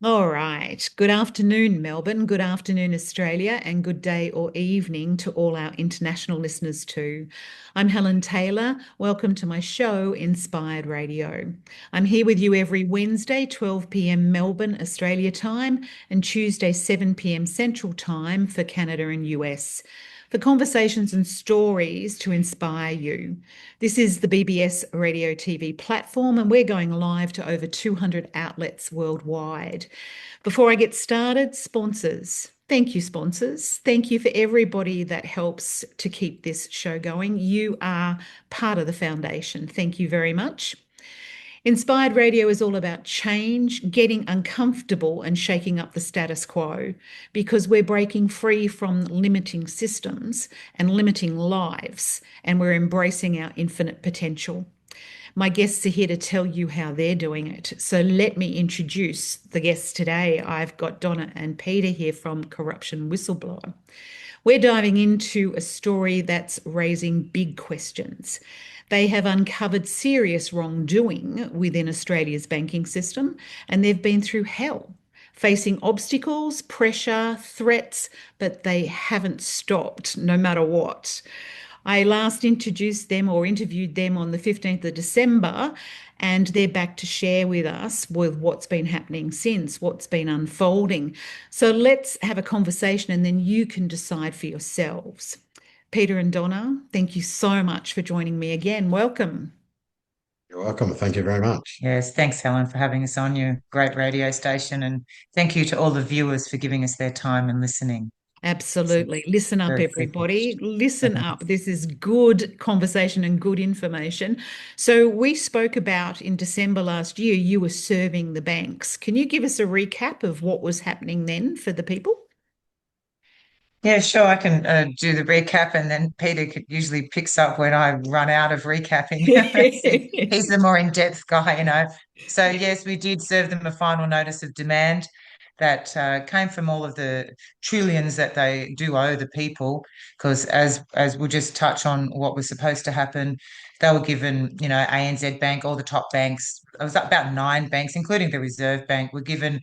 All right. Good afternoon, Melbourne. Good afternoon, Australia, and good day or evening to all our international listeners too. I'm Helen Taylor. Welcome to my show, Inspired Radio. I'm here with you every Wednesday, 12 p.m. Melbourne, Australia time, and Tuesday, 7 p.m. Central Time for Canada and US, for conversations and stories to inspire you. This is the BBS Radio TV platform, and we're going live to over 200 outlets worldwide. Before I get started, sponsors. Thank you, sponsors. Thank you for everybody that helps to keep this show going. You are part of the foundation. Thank you very much. Inspired Radio is all about change, getting uncomfortable and shaking up the status quo, because we're breaking free from limiting systems and limiting lives, and we're embracing our infinite potential. My guests are here to tell you how they're doing it. So let me introduce the guests today. I've got Donna and Peter here from Corruption Whistleblower. We're diving into a story that's raising big questions. They have uncovered serious wrongdoing within Australia's banking system, and they've been through hell, facing obstacles, pressure, threats, but they haven't stopped no matter what. I last introduced them or interviewed them on the 15th of December, and they're back to share with us with what's been happening since, what's been unfolding. So let's have a conversation and then you can decide for yourselves. Peter and Donna, thank you so much for joining me again. Welcome. You're welcome. Thank you very much. Yes, thanks, Helen, for having us on your great radio station. And thank you to all the viewers for giving us their time and listening. It's Absolutely. Listen up, very everybody. privileged. Listen up. This is good conversation and good information. So, we spoke about in December last year, you were serving the banks. Can you give us a recap of what was happening then for the people? Yeah, sure. I can do the recap, and then Peter usually picks up when I run out of recapping. He's the more in-depth guy. So yes, we did serve them a final notice of demand that came from all of the trillions that they do owe the people. Because as we'll just touch on what was supposed to happen, they were given, ANZ Bank, all the top banks. It was about 9 banks, including the Reserve Bank, were given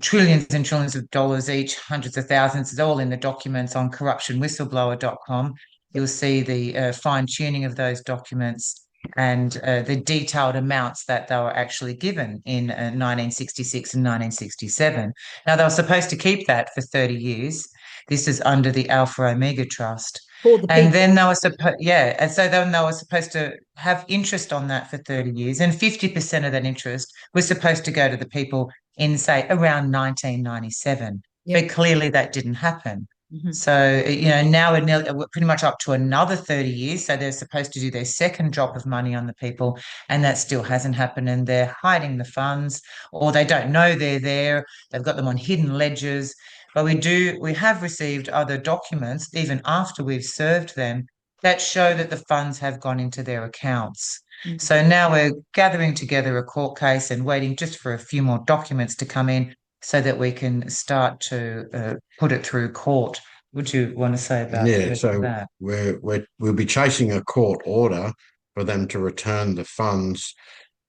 trillions and trillions of dollars each, hundreds of thousands. It's all in the documents on corruptionwhistleblower.com. You'll see the fine tuning of those documents and the detailed amounts that they were actually given in 1966 and 1967. Now, they were supposed to keep that for 30 years. This is under the Alpha Omega Trust. For the And people. then they were supposed, yeah, and so then they were supposed to have interest on that for 30 years, and 50% of that interest was supposed to go to the people in, say, around 1997. But Yep. clearly that didn't happen. Mhm. So, now we're pretty much up to another 30 years. So they're supposed to do their second drop of money on the people, and that still hasn't happened. And they're hiding the funds, or they don't know they're there. They've got them on hidden ledgers. But we have received other documents, even after we've served them, that show that the funds have gone into their accounts. Mhm. So now we're gathering together a court case and waiting just for a few more documents to come in so that we can start to put it through court. Would you want to say about the Yeah, rest of so that? we'll be chasing a court order for them to return the funds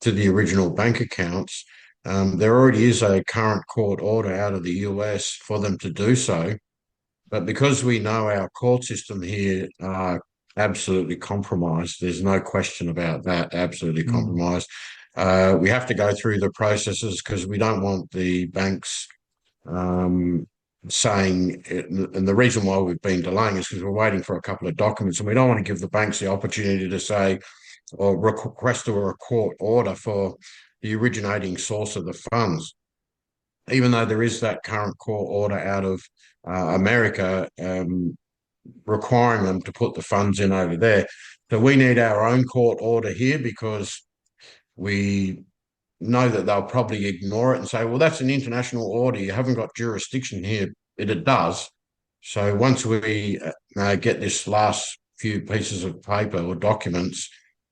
to the original bank accounts. There already is a current court order out of the US for them to do so, but because we know our court system here are absolutely compromised, there's no question about that, absolutely Mm. compromised. We have to go through the processes because we don't want the banks um, saying, and the reason why we've been delaying is because we're waiting for a couple of documents, and we don't want to give the banks the opportunity to say or request a court order for the originating source of the funds, even though there is that current court order out of America requiring them to put the funds in over there. So we need our own court order here because we know that they'll probably ignore it and say, well, that's an international order. You haven't got jurisdiction here. It does. So once we get this last few pieces of paper or documents,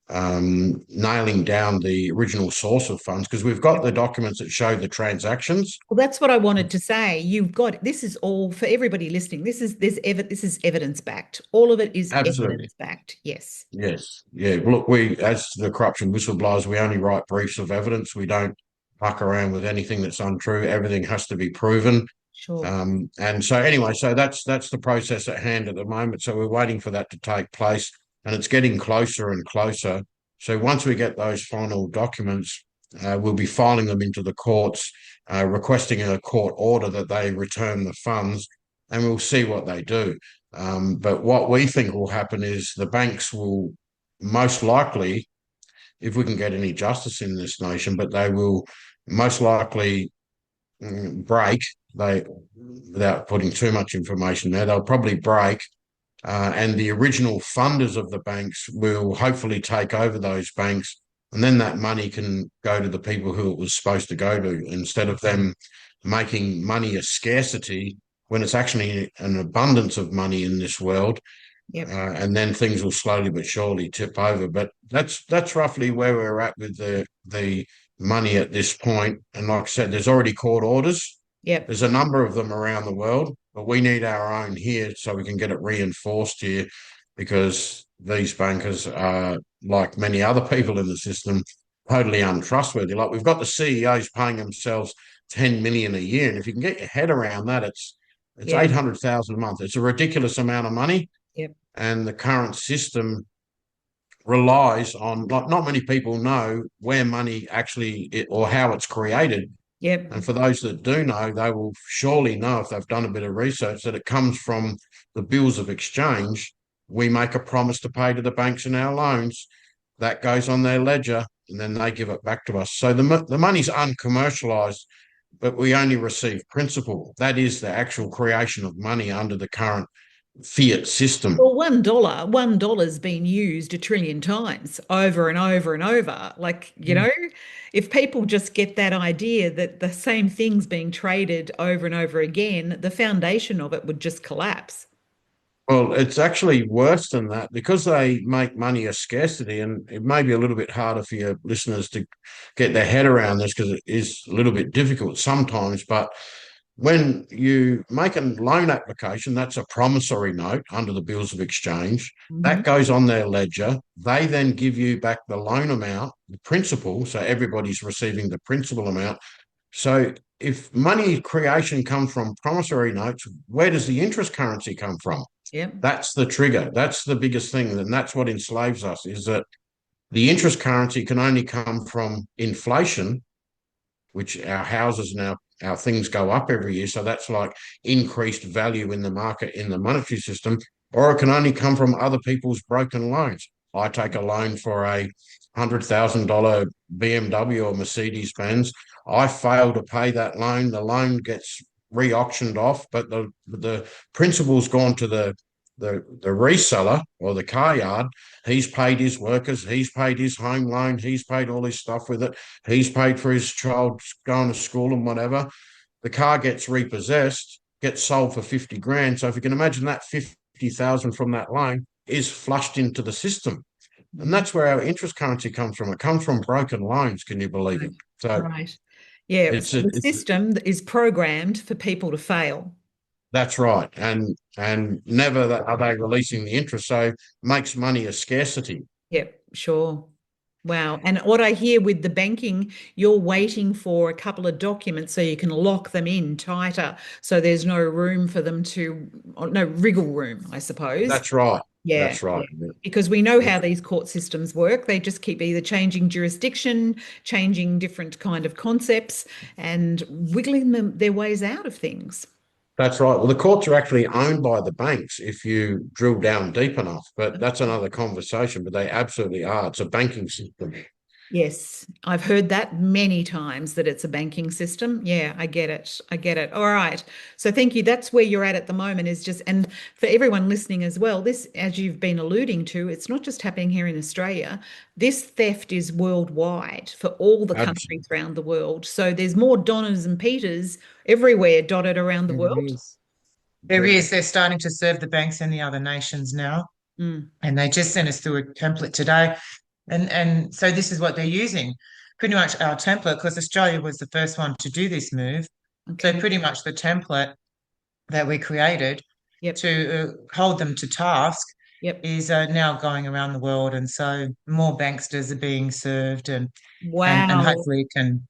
nailing down the original source of funds, because we've got the documents that show the transactions. Well, that's what I wanted to say. You've got this is all for everybody listening. This is evidence backed. All of it is Absolutely. evidence backed. Yes. Yes. Yeah. Look, we, as the corruption whistleblowers, we only write briefs of evidence. We don't muck around with anything that's untrue. Everything has to be proven. Sure. And so anyway, so that's the process at hand at the moment. So we're waiting for that to take place, and it's getting closer and closer. So once we get those final documents, we'll be filing them into the courts, requesting a court order that they return the funds, and we'll see what they do. But what we think will happen is the banks will most likely, if we can get any justice in this nation, but they will most likely break. They, without putting too much information there, they'll probably break, and the original funders of the banks will hopefully take over those banks, and then that money can go to the people who it was supposed to go to, instead of them making money a scarcity when it's actually an abundance of money in this world. Yep. And then things will slowly but surely tip over. But that's roughly where we're at with the money at this point. And like I said, there's already court orders. Yep. There's a number of them around the world, but we need our own here so we can get it reinforced here, because these bankers are, like many other people in the system, totally untrustworthy. Like, we've got the CEOs paying themselves 10 million a year, and if you can get your head around that, it's Yeah. 800,000 a month. It's a ridiculous amount of money. Yep. And the current system relies on, like, not many people know where money actually or how it's created. Yep. And for those that do know, they will surely know, if they've done a bit of research, that it comes from the bills of exchange. We make a promise to pay to the banks in our loans. That goes on their ledger, and then they give it back to us. So the money's uncommercialized, but we only receive principal. That is the actual creation of money under the current fiat system. Well, $1's been used 1 trillion times over and over and over. Like, if people just get that idea that the same thing's being traded over and over again, the foundation of it would just collapse. Well, it's actually worse than that, because they make money a scarcity, and it may be a little bit harder for your listeners to get their head around this, because it is a little bit difficult sometimes. But when you make a loan application, that's a promissory note under the bills of exchange. That goes on their ledger. They then give you back the loan amount, the principal, so everybody's receiving the principal amount. So if money creation comes from promissory notes, where does the interest currency come from? Yep. That's the trigger. That's the biggest thing. And that's what enslaves us, is that the interest currency can only come from inflation, which our houses and our things go up every year. So that's like increased value in the market, in the monetary system, or it can only come from other people's broken loans. I take a loan for a $100,000 BMW or Mercedes Benz. I fail to pay that loan. The loan gets re-auctioned off, but the principal's gone to the reseller or the car yard. He's paid his workers, he's paid his home loan, he's paid all his stuff with it, he's paid for his child going to school and whatever. The car gets repossessed, gets sold for 50 grand. So if you can imagine, that 50,000 from that loan is flushed into the system. And that's where our interest currency comes from. It comes from broken loans. Can you believe it? So right. Yeah. The system is programmed for people to fail. That's right. And never are they releasing the interest. So it makes money a scarcity. Yep, sure. Wow. And what I hear with the banking, you're waiting for a couple of documents so you can lock them in tighter. So there's no room for them no wriggle room, I suppose. That's right. Yeah. That's right. Yeah. Because we know how these court systems work. They just keep either changing jurisdiction, changing different kind of concepts, and wiggling their ways out of things. That's right. Well, the courts are actually owned by the banks if you drill down deep enough, but that's another conversation. But they absolutely are. It's a banking system. Yes, I've heard that many times, that it's a banking system. Yeah, I get it. I get it. All right. So thank you. That's where you're at the moment, is just, and for everyone listening as well, this, as you've been alluding to, it's not just happening here in Australia. This theft is worldwide for all the countries around the world. So there's more Donnas and Peters everywhere dotted around the world. There is. They're starting to serve the banks in the other nations now. And they just sent us through a template today. And so this is what they're using, pretty much our template, because Australia was the first one to do this move. Okay. So pretty much the template that we created to hold them to task is now going around the world. And so more banksters are being served, and wow. and hopefully can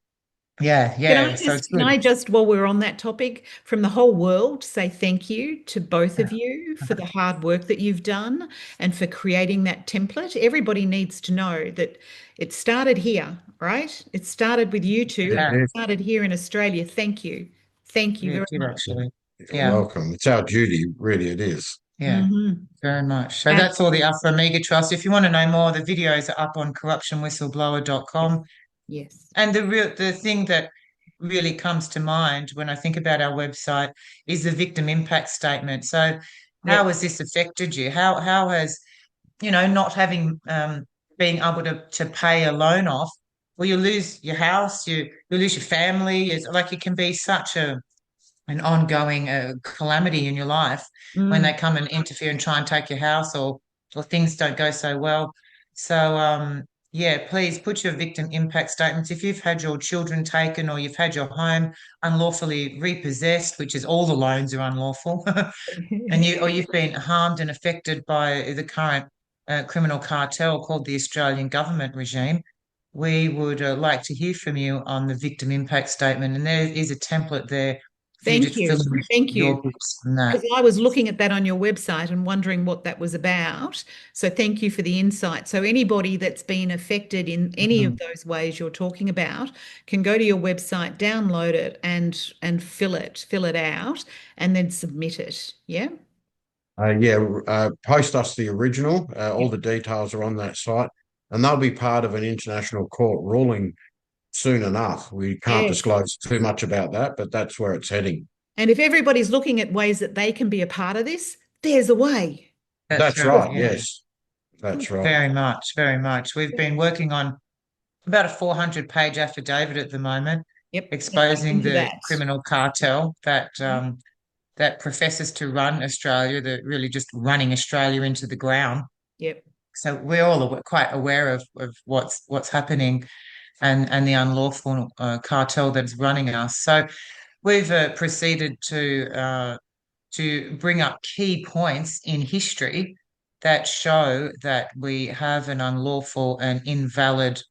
Yeah. So it's Can good. I just, while we're on that topic, from the whole world, say thank you to both of you for the hard work that you've done and for creating that template. Everybody needs to know that it started here, right? It started with you two. Yeah, It started here in Australia. Thank you. Thank you yeah, it very did much. actually. You're Yeah, welcome. It's our duty, really, it is. yeah, Hmm. very much. So that's all the Absolutely. Alpha Omega Trust. If you want to know more, the videos are up on corruptionwhistleblower.com. Yes. And the thing that really comes to mind when I think about our website is the victim impact statement. So how Yep. has this affected you? How has, not having being able to pay a loan off, well, you lose your house, you lose your family. It's like it can be such an ongoing calamity in your life when they Mm. come and interfere and try and take your house, or things don't go so well. So yeah, please put your victim impact statements. If you've had your children taken or you've had your home unlawfully repossessed, which is all the loans are unlawful, and you've been harmed and affected by the current criminal cartel called the Australian government regime, we would like to hear from you on the victim impact statement. And there is a template there for you to Thank fill you. in Thank you. your bits on that. Because I was looking at that on your website and wondering what that was about. So thank you for the insight. So anybody that's been affected in any of Mhm. those ways you're talking about can go to your website, download it and fill it out and then submit it. Yeah? Post us the original. All Yep. the details are on that site, and they'll be part of an international court ruling soon enough. We can't Yes. disclose too much about that, but that's where it's heading. And if everybody's looking at ways that they can be a part of this, there's a way. That's That's right. right. Yeah, Yes, that's right. very much, very much. We've been working on about a 400-page affidavit at the moment, Yep. exposing Into the that. criminal cartel that professes to run Australia, that really just running Australia into the ground. Yep. So we're all quite aware of what's happening, and the unlawful cartel that's running us. So we've proceeded to bring up key points in history that show that we have an unlawful and invalid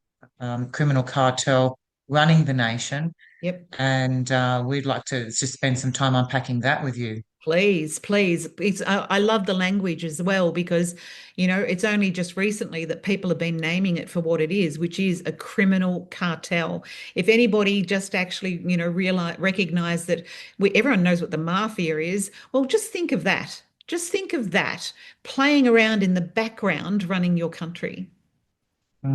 criminal cartel running the nation. Yep. And we'd like to just spend some time unpacking that with you. Please, please. I love the language as well because, it's only just recently that people have been naming it for what it is, which is a criminal cartel. If anybody just actually, recognize that everyone knows what the mafia is, well, just think of that. Just think of that playing around in the background running your country.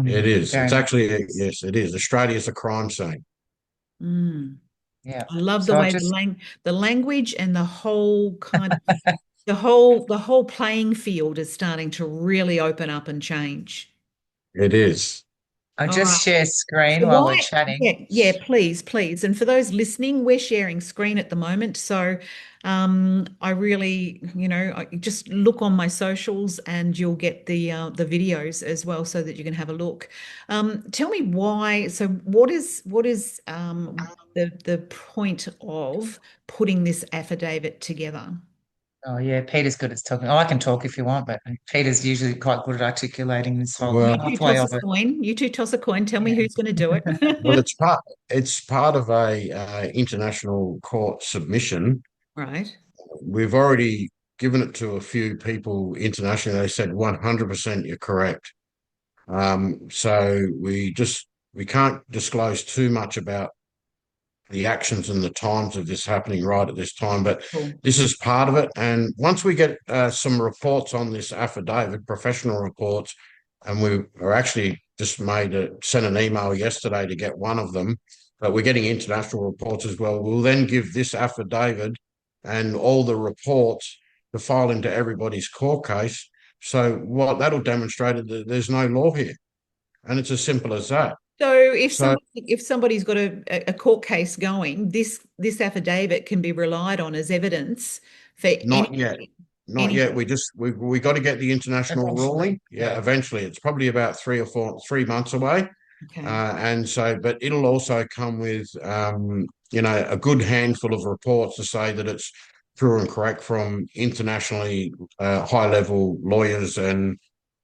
It is. Very It's much. actually, yes, it is. Australia's a crime scene. Mm. Yeah. I love the So I way just, the language and the whole kind of the whole playing field is starting to really open up and change. It is. I All right. just share screen So while we're why? chatting. Yeah, please, please. And for those listening, we're sharing screen at the moment. So I really, I just look on my socials and you'll get the videos as well so that you can have a look. Tell me why. So what is the point of putting this affidavit together? Oh yeah, Peter's good at talking. Oh, I can talk if you want, but Peter's usually quite good at articulating this whole You Well, two pathway toss a of it. coin. You two toss a coin. Tell me Yeah. who's going to do well, it. it's part of a international court submission. Right. We've already given it to a few people internationally. They said 100% you're correct. So we can't disclose too much about the actions and the times of this happening right at this time, but Cool. this is part of it. And once we get some reports on this affidavit, professional reports, and we are actually just sent an email yesterday to get one of them, but we're getting international reports as well. We'll then give this affidavit and all the reports to file into everybody's court case. So what that'll demonstrate is that there's no law here, and it's as simple as that. So So if somebody's got a court case going, this affidavit can be relied on as evidence for not yet. Not any yet. We got to get the international Eventually. ruling. Yeah, eventually. It's probably about 3 months away. okay. But it'll also come with a good handful of reports to say that it's true and correct from internationally high level lawyers and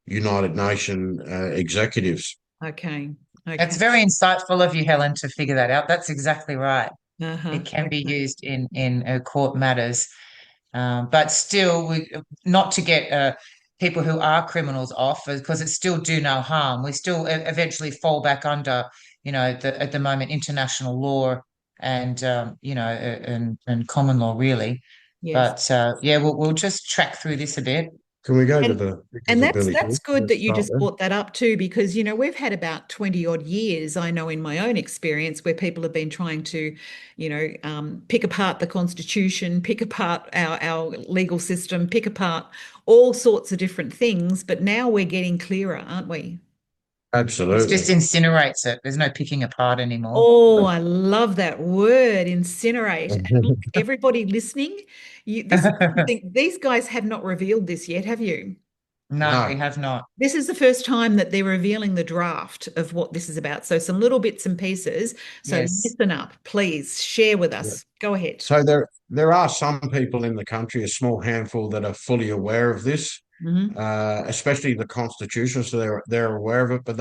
United Nation executives. Okay. It's Okay. very insightful of you, Helen, to figure that out. That's exactly right. Uh-huh. It can be Okay. used in court matters, but still, not to get people who are criminals off, because it still do no harm. We still eventually fall back under, at the moment, international law and and common law, really. Yes. But yeah, we'll just track through this a bit. Can we go to And the pictures and of that's Billy that's Hill? good Let's that you start just there. brought that up too, because we've had about 20 odd years, I know in my own experience, where people have been trying to, pick apart the Constitution, pick apart our legal system, pick apart all sorts of different things. But now we're getting clearer, aren't we? It just Absolutely. incinerates it. There's no picking apart anymore. Oh, I love that word, incinerate. And look, everybody listening, this is something, these guys have not revealed this yet, have you? No, we No. have not. This is the first time that they're revealing the draft of what this is about. So some little bits and pieces. So Yes. listen up, please share with us. Go ahead. So there are some people in the country, a small handful, that are fully aware of this, Hmm. especially the constitutionalists. So they're aware of it, but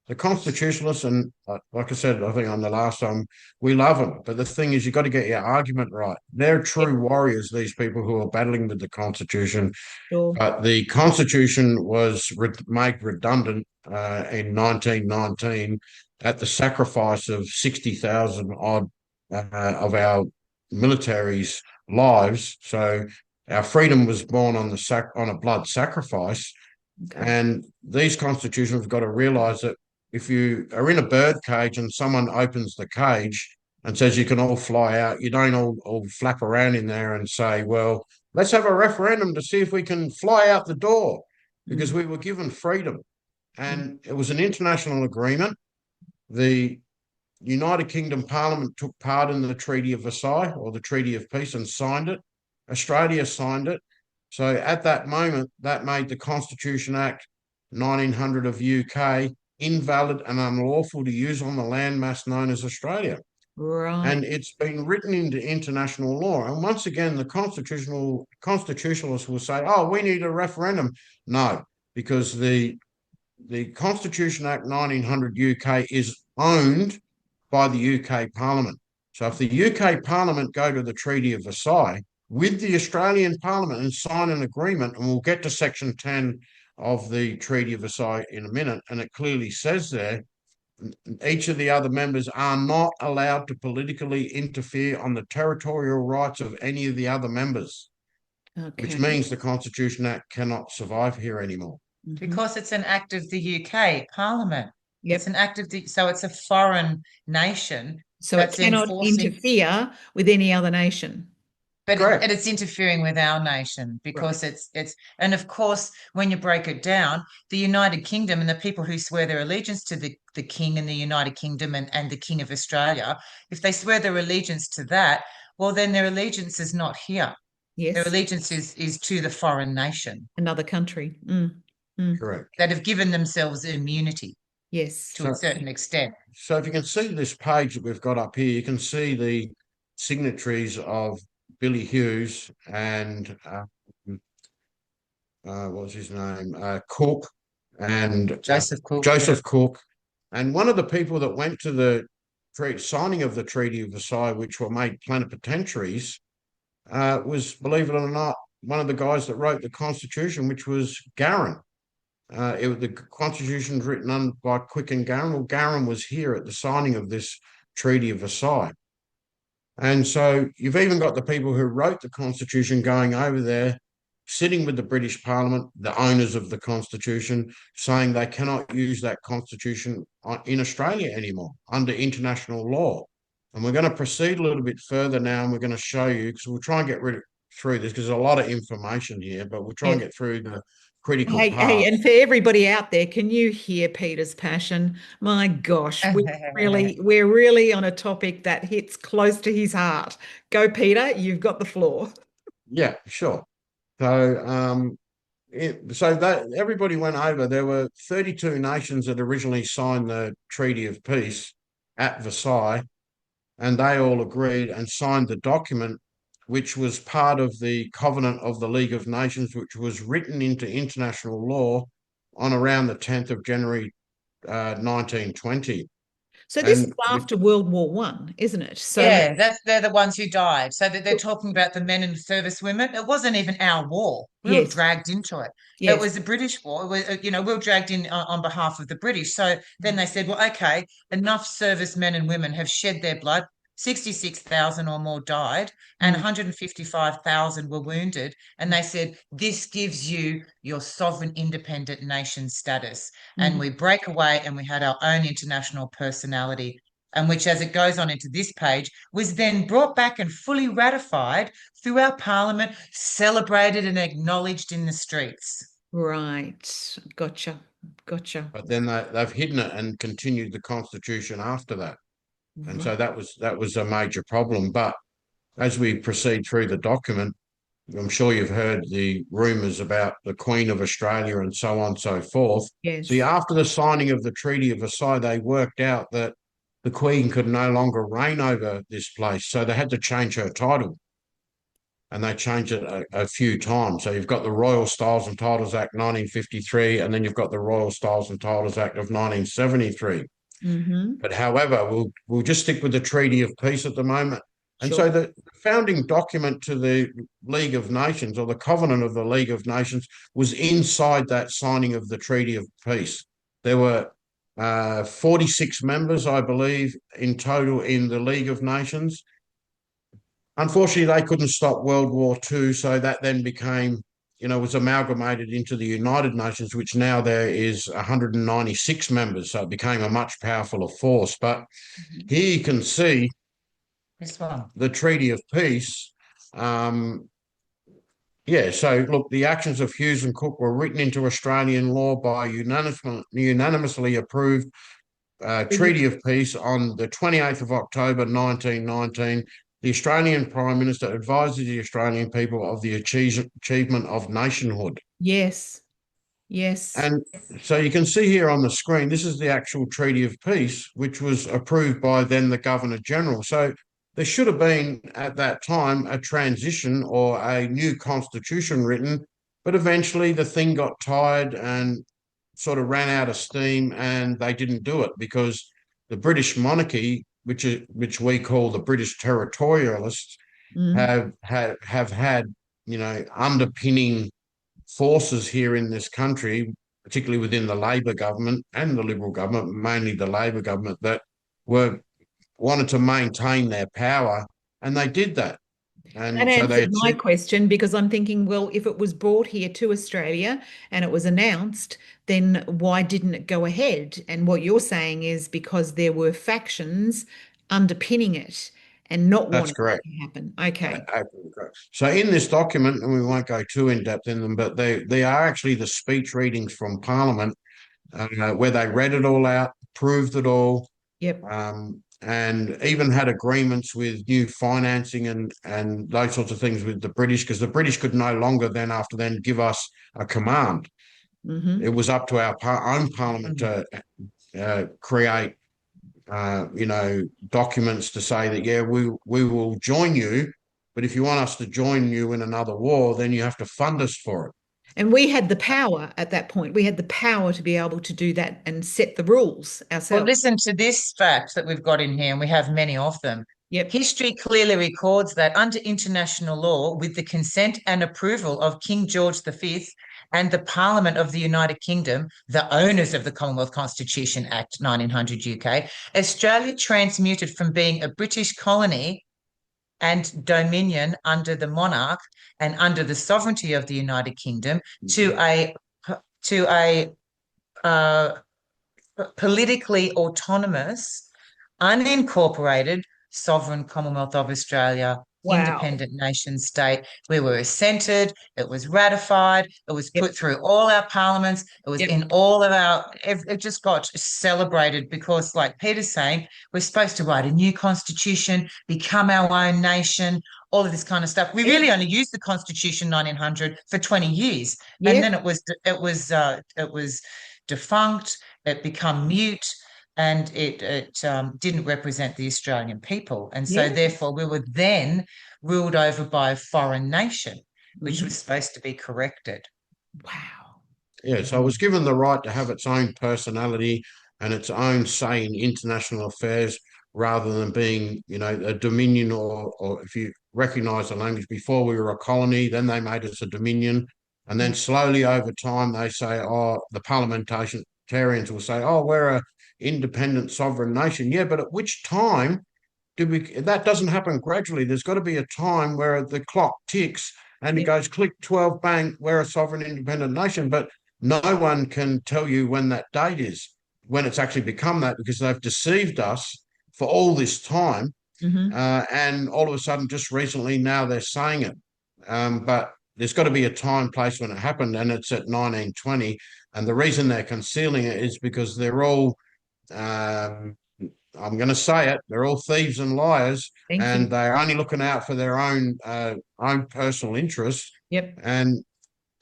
the constitutionalists, and like I said, I think on the last time, we love them. But the thing is, you've got to get your argument right. They're Yep, true warriors. These people who are battling with the constitution. sure. The constitution was made redundant in 1919 at the sacrifice of 60,000 odd of our military's lives. So our freedom was born on on a blood sacrifice. Okay. And these constitutions have got to realise that if you are in a bird cage and someone opens the cage and says you can all fly out, you don't all flap around in there and say, well, let's have a referendum to see if we can fly out the door, because Mm, we were given freedom. mm. And it was an international agreement. The United Kingdom Parliament took part in the Treaty of Versailles, or the Treaty of Peace, and signed it. Australia signed it. So at that moment, that made the Constitution Act 1900 of UK invalid and unlawful to use on the landmass known as Australia. Right. And it's been written into international law. And once again, the constitutionalists will say, "Oh, we need a referendum." No, because the Constitution Act 1900 UK is owned by the UK Parliament. So if the UK Parliament go to the Treaty of Versailles with the Australian Parliament and sign an agreement, and we'll get to Section 10 of the Treaty of Versailles in a minute, and it clearly says there, each of the other members are not allowed to politically interfere on the territorial rights of any of the other members, which Okay. means the Constitution Act cannot survive here anymore. Hmm. Because it's an act of the UK Parliament. It's Yep. an act of so it's a foreign nation So it that's cannot enforcing, interfere with any other nation. but Correct. it's interfering with our nation Right. because and of course, when you break it down, the United Kingdom and the people who swear their allegiance to the King in the United Kingdom and the King of Australia, if they swear their allegiance to that, well, then their allegiance is not here. Their Yes. allegiance is to the foreign nation Another country. Mm. Mm. Correct. that have given themselves immunity Yes. to a So, certain extent. so if you can see this page that we've got up here, you can see the signatories of Billy Hughes and what was his name? Cook and Joseph Cook, yeah. Joseph Cook. And one of the people that went to the signing of the Treaty of Versailles, which were made plenipotentiaries, was, believe it or not, one of the guys that wrote the Constitution, which was Garran. The Constitution's written by Quick and Garran. Well, Garran was here at the signing of this Treaty of Versailles. And so you've even got the people who wrote the Constitution going over there, sitting with the British Parliament, the owners of the Constitution, saying they cannot use that Constitution in Australia anymore under international law. And we're going to proceed a little bit further now, and we're going to show you, because we'll try and get through this, because there's a lot of information here, but we'll try and Yes. get through the critical Hey, and parts. for everybody out there, can you hear Peter's passion? My gosh, we're really on a topic that hits close to his heart. Go, Peter, you've got the floor. Yeah, sure. So, so that everybody went over. There were 32 nations that originally signed the Treaty of Peace at Versailles, and they all agreed and signed the document, which was part of the Covenant of the League of Nations, which was written into international law on around the 10th of January 1920. So this is And after World War One, isn't it? So Yeah, they're the ones who died. So that they're talking about the men and service women. It wasn't even our war. We were yes, dragged into it. It yes. was the British war. It was, we were dragged in on behalf of the British. So then they said, well, okay, enough service men and women have shed their blood. 66,000 or more died, and Mm. 155,000 were wounded. And they said, this gives you your sovereign independent nation status. And we break away and we had our own international personality, and which, as it goes on into this page, was then brought back and fully ratified through our parliament, celebrated and acknowledged in the streets. Right. Gotcha. but then they've hidden it and continued the constitution after that. And Right. so that was a major problem. But as we proceed through the document, I'm sure you've heard the rumours about the Queen of Australia and so on and so forth. Yes. See, after the signing of the Treaty of Versailles, they worked out that the Queen could no longer reign over this place. So they had to change her title. And they changed it a few times. So you've got the Royal Styles and Titles Act 1953, and then you've got the Royal Styles and Titles Act of 1973. Mm-hmm. But however, we'll just stick with the Treaty of Peace at the moment. And Sure. so the founding document to the League of Nations, or the Covenant of the League of Nations, was inside that signing of the Treaty of Peace. There were 46 members, I believe, in total in the League of Nations. Unfortunately, they couldn't stop World War II, so that then became, was amalgamated into the United Nations, which now there is 196 members, so it became a much powerfuler force. But here you can see This one. the Treaty of Peace. So look, the actions of Hughes and Cook were written into Australian law by unanimously approved Treaty of Peace on the 28th of October 1919. The Australian Prime Minister advises the Australian people of the achievement of nationhood. Yes. Yes. And so you can see here on the screen, this is the actual Treaty of Peace, which was approved by then the Governor General. So there should have been at that time a transition or a new constitution written, but eventually the thing got tired and sort of ran out of steam, and they didn't do it because the British monarchy, which we call the British territorialists, have had underpinning forces here in this country, particularly within the Labor government and the Liberal government, mainly the Labor government, that wanted to maintain their power, and they did that. That And so they answered my question, because I'm thinking, well, if it was brought here to Australia and it was announced, then why didn't it go ahead? And what you're saying is because there were factions underpinning it and not that's wanting it correct. to happen. Okay. So in this document, and we won't go too in depth in them, but they are actually the speech readings from Parliament, where they read it all out, proved it all, Yep. and even had agreements with new financing and those sorts of things with the British, because the British could no longer then after then give us a command. Mm-hmm. It was up to our own Parliament to create documents to say that, yeah, we will join you, but if you want us to join you in another war, then you have to fund us for it. And we had the power at that point. We had the power to be able to do that and set the rules Well, ourselves. listen to this fact that we've got in here, and we have many of them. Yep. History clearly records that under international law, with the consent and approval of King George V and the Parliament of the United Kingdom, the owners of the Commonwealth Constitution Act 1900 UK, Australia transmuted from being a British colony and dominion under the monarch and under the sovereignty of the United Kingdom to a politically autonomous, unincorporated sovereign Commonwealth of Australia, Wow. independent nation state. We were assented, it was ratified, it was put through all our parliaments, it was in all of it just got celebrated because, like Peter's saying, we're supposed to write a new constitution, become our own nation, all of this kind of stuff. We really only used the Constitution 1900 for 20 years. Yep. And then it was defunct, it became mute, and it didn't represent the Australian people. And so therefore we were then ruled over by a foreign nation, which was supposed to be corrected. Wow. Yeah, so it was given the right to have its own personality and its own say in international affairs rather than being, a dominion or if you recognise the language, before we were a colony, then they made us a dominion. And then slowly over time, they say, oh, the parliamentarians will say, oh, we're a independent sovereign nation. Yeah, but at which time that doesn't happen gradually. There's got to be a time where the clock ticks and it goes click 12, bang, we're a sovereign independent nation. But no one can tell you when that date is, when it's actually become that, because they've deceived us for all this time. And all of a sudden, just recently, now they're saying it. But there's got to be a time, place when it happened, and it's at 1920. And the reason they're concealing it is because they're all, I'm going to say it, they're all thieves and liars, and they're only looking out for their own personal interests. Yep. And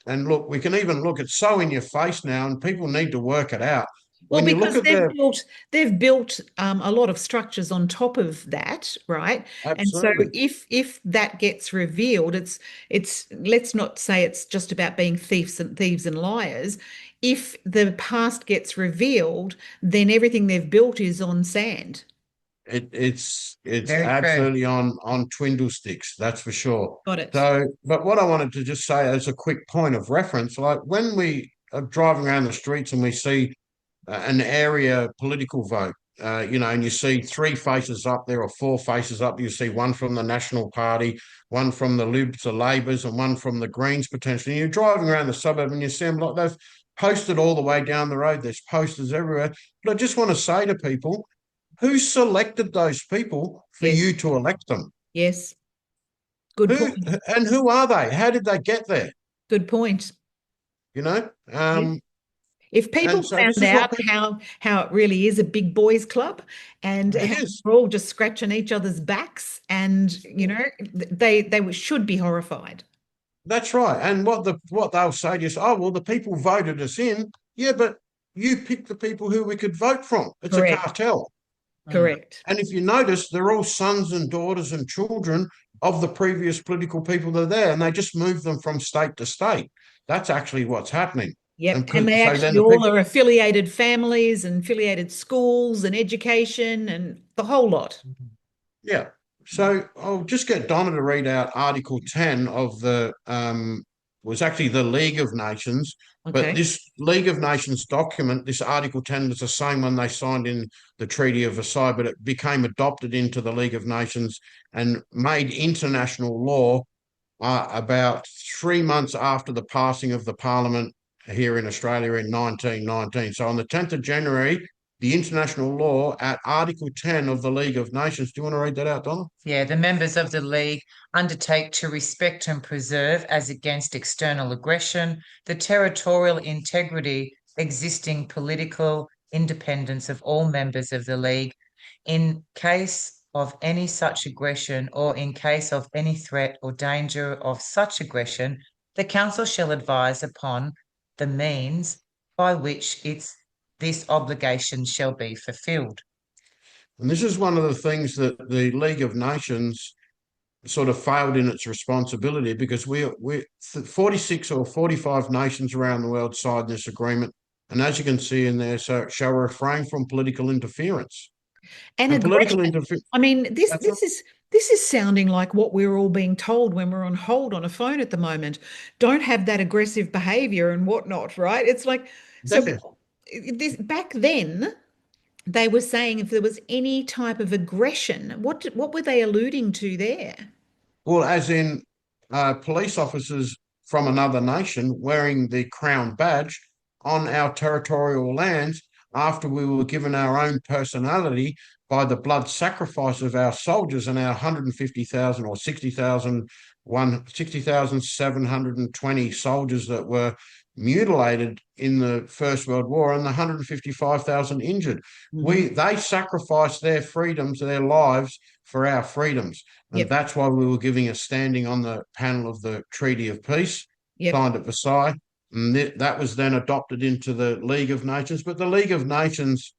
look, we can even look, it's so in your face now, and people need to work it out. Well, because they've built a lot of structures on top of that, right? Absolutely. And so if that gets revealed, it's let's not say it's just about being thieves and liars. If the past gets revealed, then everything they've built is on sand. It's absolutely on twindle sticks, that's for sure. Got it. So, but what I wanted to just say as a quick point of reference, like when we are driving around the streets and we see an area political vote, and you see 3 faces up there or 4 faces up. You see one from the National Party, one from the Libs or Labours, and one from the Greens potentially. And you're driving around the suburb and you see them like they've posted all the way down the road. There's posters everywhere. But I just want to say to people, who selected those people for you to elect them? Yes. Good point. And who are they? How did they get there? Good point. If people found out how it really is a big boys club and we're all just scratching each other's backs, and they should be horrified. That's right. And what they'll say to us, oh well, the people voted us in. Yeah, but you picked the people who we could vote from. It's a cartel. Correct. And if you notice, they're all sons and daughters and children of the previous political people that are there, and they just move them from state to state. That's actually what's happening. Yep. And they actually all are affiliated families and affiliated schools and education and the whole lot. Yeah. So I'll just get Donna to read out Article 10 of the was actually the League of Nations. Okay. But this League of Nations document, this Article 10 was the same one they signed in the Treaty of Versailles, but it became adopted into the League of Nations and made international law about 3 months after the passing of the Parliament here in Australia in 1919. So on the 10th of January, the international law at Article 10 of the League of Nations. Do you want to read that out, Donna? Yeah, the members of the League undertake to respect and preserve, as against external aggression, the territorial integrity, existing political independence of all members of the League. In case of any such aggression, or in case of any threat or danger of such aggression, the Council shall advise upon the means by which this obligation shall be fulfilled. And this is one of the things that the League of Nations sort of failed in its responsibility, because we're 46 or 45 nations around the world signed this agreement. And as you can see in there, so it shall refrain from political interference. And political interference. I mean, this is sounding like what we're all being told when we're on hold on a phone at the moment. Don't have that aggressive behavior and whatnot, right? It's like, back then, they were saying if there was any type of aggression, what were they alluding to there? Well, as in police officers from another nation wearing the crown badge on our territorial lands after we were given our own personality by the blood sacrifice of our soldiers and our 150,000 or 60,720 soldiers that were mutilated in the First World War, and the 155,000 injured. They sacrificed their freedoms, their lives, for our freedoms. And that's why we were giving a standing on the panel of the Treaty of Peace, signed at Versailles. And that was then adopted into the League of Nations. But the League of Nations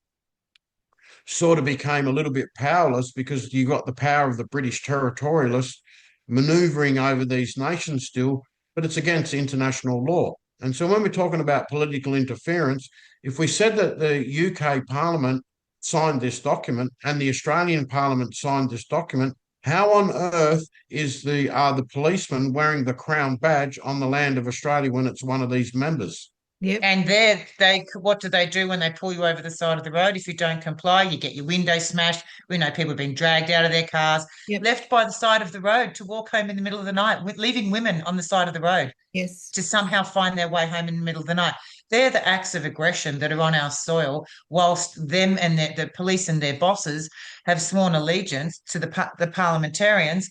sort of became a little bit powerless, because you got the power of the British territorialists manoeuvring over these nations still, but it's against international law. And so when we're talking about political interference, if we said that the UK Parliament signed this document and the Australian Parliament signed this document, how on earth are the policemen wearing the Crown badge on the land of Australia when it's one of these members? Yep. And what do they do when they pull you over the side of the road? If you don't comply, you get your window smashed. We know people have been dragged out of their cars, Yep. left by the side of the road to walk home in the middle of the night, leaving women on the side of the road Yes. to somehow find their way home in the middle of the night. They're the acts of aggression that are on our soil, whilst them and the police and their bosses have sworn allegiance to the parliamentarians.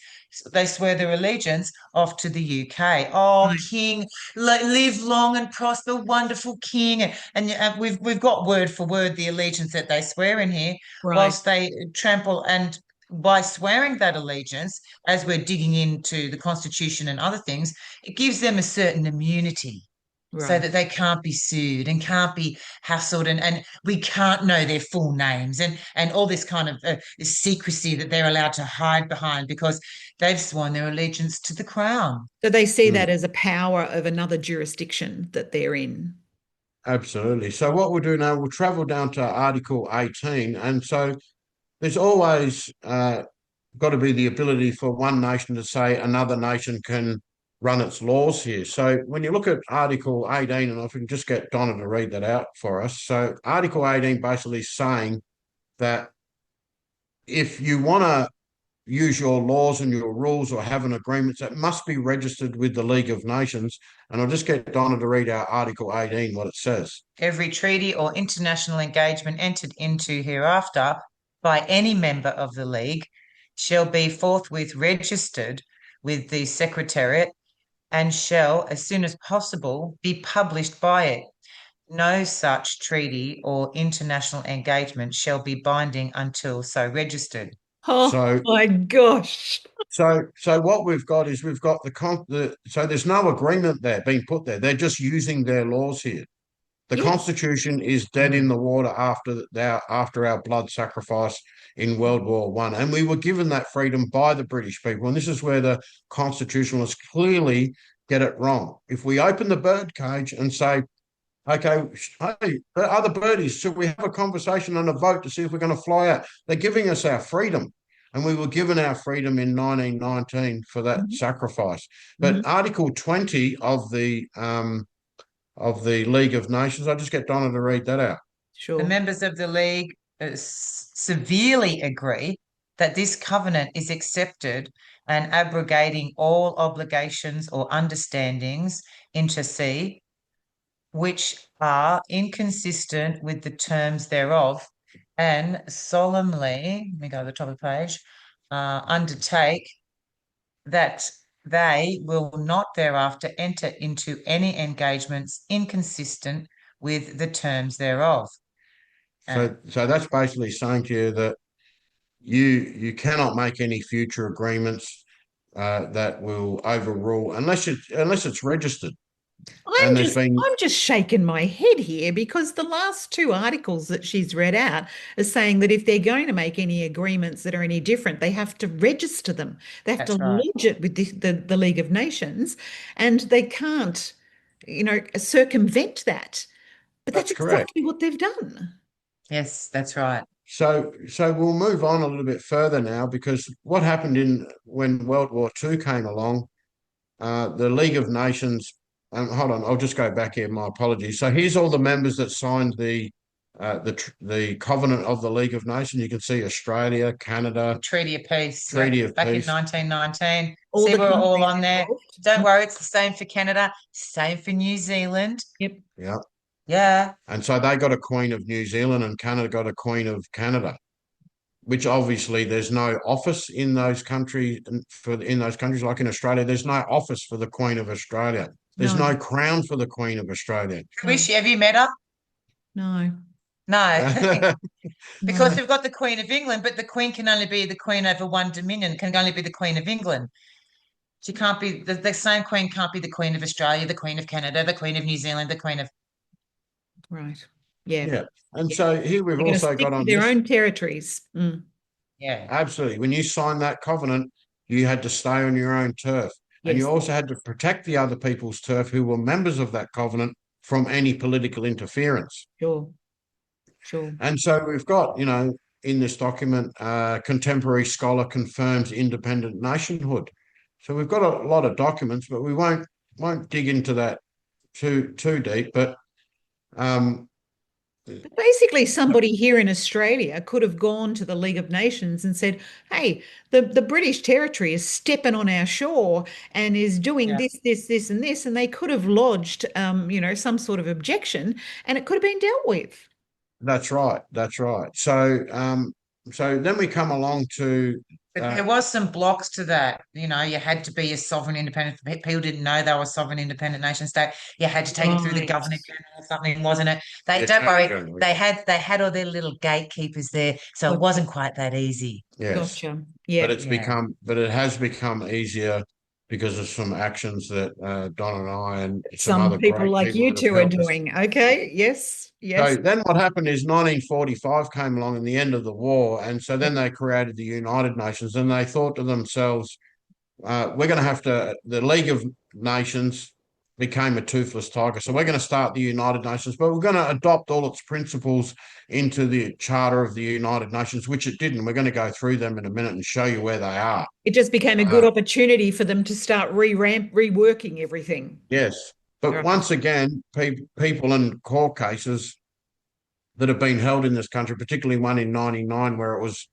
They swear their allegiance off to the UK. Oh, Right. King, live long and prosper, wonderful King. And we've got word for word the allegiance that they swear in here, Right. whilst they trample and by swearing that allegiance, as we're digging into the Constitution and other things, it gives them a certain immunity. Right. So that they can't be sued and can't be hassled, and we can't know their full names and all this kind of secrecy that they're allowed to hide behind because they've sworn their allegiance to the Crown. So they see that as a power of another jurisdiction that they're in. Absolutely. So what we'll do now, we'll travel down to Article 18. And so there's always got to be the ability for one nation to say another nation can run its laws here. So when you look at Article 18, and if we can just get Donna to read that out for us. So Article 18 basically saying that if you want to use your laws and your rules or have an agreement, it must be registered with the League of Nations. And I'll just get Donna to read out Article 18, what it says. Every treaty or international engagement entered into hereafter by any member of the League shall be forthwith registered with the Secretariat and shall, as soon as possible, be published by it. No such treaty or international engagement shall be binding until so registered. Oh my gosh. So what we've got is we've got so there's no agreement there being put there. They're just using their laws here. The Constitution is dead in the water after our blood sacrifice in World War I. And we were given that freedom by the British people. And this is where the constitutionalists clearly get it wrong. If we open the birdcage and say, okay, hey, other birdies, should we have a conversation and a vote to see if we're going to fly out? They're giving us our freedom. And we were given our freedom in 1919 for that sacrifice. But Article 20 of the League of Nations, I'll just get Donna to read that out. Sure. The members of the League severely agree that this covenant is accepted and abrogating all obligations or understandings inter se, which are inconsistent with the terms thereof, and solemnly, let me go to the top of the page, undertake that they will not thereafter enter into any engagements inconsistent with the terms thereof. So that's basically saying to you that you cannot make any future agreements that will overrule unless it's registered. I'm just shaking my head here because the last two articles that she's read out are saying that if they're going to make any agreements that are any different, they have to register them. They have to lodge it with the League of Nations, and they can't, circumvent that. But that's exactly what they've done. Yes, that's right. So we'll move on a little bit further now, because what happened when World War II came along, the League of Nations. Hold on, I'll just go back here. My apologies. So here's all the members that signed the Covenant of the League of Nations. You can see Australia, Canada, Treaty of Peace. Treaty of back Peace. in 1919. See, we're all on there. Don't worry, it's the same for Canada, same for New Zealand. Yep. Yeah. Yeah. And so they got a Queen of New Zealand, and Canada got a Queen of Canada, which obviously there's no office in those countries. In those countries, like in Australia, there's no office for the Queen of Australia. There's no crown for the Queen of Australia. Have you met her? No. No. Because we've got the Queen of England, but the Queen can only be the Queen over one dominion, can only be the Queen of England. She can't be, the same Queen can't be the Queen of Australia, the Queen of Canada, the Queen of New Zealand, the Queen of... Right. Yeah. Yeah. And so here we've also got on their own territories. Yeah. Absolutely. When you signed that covenant, you had to stay on your own turf. And you Yes, also had to protect the other people's turf who were members of that covenant from any political interference. sure, sure. And so we've got, in this document, contemporary scholar confirms independent nationhood. So we've got a lot of documents, but we won't dig into that too deep. But Basically, somebody here in Australia could have gone to the League of Nations and said, hey, the British territory is stepping on our shore and is doing Yeah. this, and this, and they could have lodged, some sort of objection, and it could have been dealt with. that's right. That's right. So then we come along to But there was some blocks to that. You had to be a sovereign independent. People didn't know they were a sovereign independent nation state. You had to take it through the Right. Governor General or something, wasn't it? Yeah, Don't worry, General. they had all their little gatekeepers there, so it Gotcha. wasn't quite that easy. Yes, Gotcha. but Yeah. it has become easier because of some actions that Don and I and some Some other people great like people you that have two are helped us. doing. Okay. Yes. So Yes. then what happened is 1945 came along and the end of the war. And so then they created the United Nations and they thought to themselves, we're going to have to, the League of Nations became a toothless tiger. So we're going to start the United Nations, but we're going to adopt all its principles into the Charter of the United Nations, which it didn't. We're going to go through them in a minute and show you where they are. It just became a good opportunity for them to start reworking everything. Yes. But Right. once again, people in court cases that have been held in this country, particularly one in 99, where it was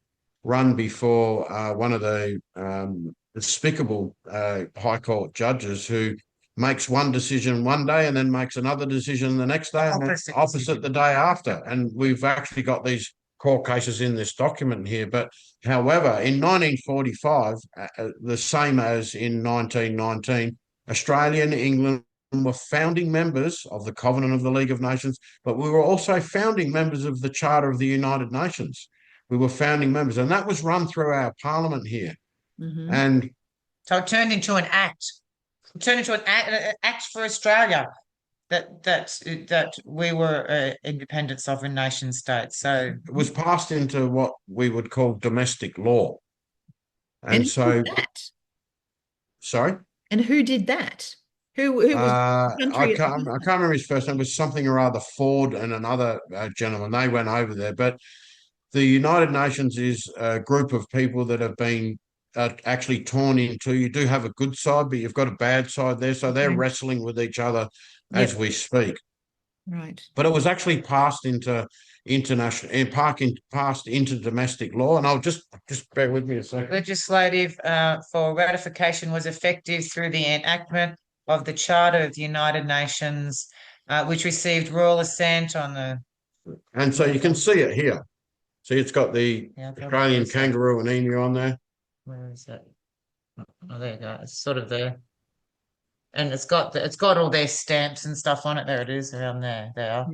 run before one of the despicable High Court judges who makes one decision one day and then makes another decision the next day and then opposite the day after. And we've actually got these court cases in this document here. But however, in 1945, the same as in 1919, Australia and England were founding members of the Covenant of the League of Nations, but we were also founding members of the Charter of the United Nations. We were founding members, and that was run through our parliament here. Mm-hmm. And so it turned into an act. It turned into an act for Australia that we were an independent sovereign nation state. So it was passed into what we would call domestic law. And who so, did that? Sorry? And who did that? Who was the country? I can't remember his first name. It was something or other, Ford and another gentleman. They went over there. But the United Nations is a group of people that have been actually torn into. You do have a good side, but you've got a bad side there. So they're wrestling with each other as we speak. Right. But it was actually passed into international and passed into domestic law. And I'll just bear with me a second. Legislative for ratification was effective through the enactment of the Charter of the United Nations, which received royal assent on the. And so you can see it here. See, it's got the Australian kangaroo and emu on there. Where is it? Oh, there you go. It's sort of there. And it's got all their stamps and stuff on it. There it is, around there. They are.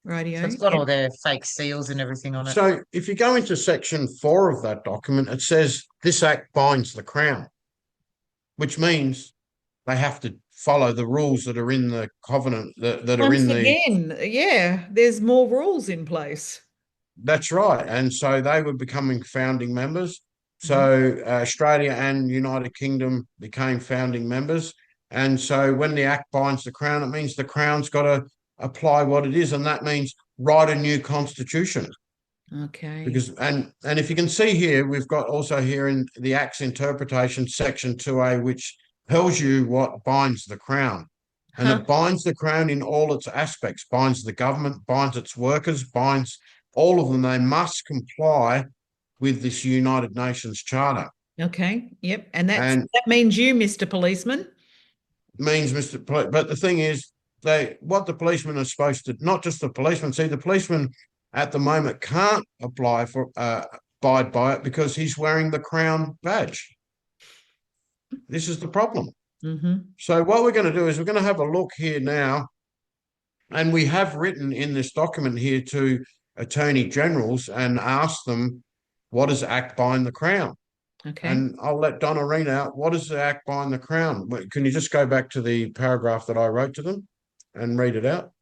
Radio. So it's got all their fake seals and everything on it. So if you go into section 4 of that document, it says this act binds the Crown, which means they have to follow the rules that are in the covenant that are in the. Once again, there's more rules in place. That's right. And so they were becoming founding members. So Australia and United Kingdom became founding members. And so when the act binds the Crown, it means the Crown's got to apply what it is. And that means write a new constitution. Okay. Because and if you can see here, we've got also here in the Act's interpretation, section 2A, which tells you what binds the Crown. And it binds the Crown in all its aspects, binds the government, binds its workers, binds all of them. They must comply with this United Nations Charter. Okay. Yep. And that means you, Mr. Policeman. Means Mr. But the thing is, what the policemen are supposed to, not just the policeman, see, the policeman at the moment can't apply for abide by it because he's wearing the Crown badge. This is the problem. So what we're going to do is we're going to have a look here now, and we have written in this document here to Attorney Generals and asked them, what does Act bind the Crown? Okay. And I'll let Donna read out, what does the Act bind the Crown? Can you just go back to the paragraph that I wrote to them and read it out?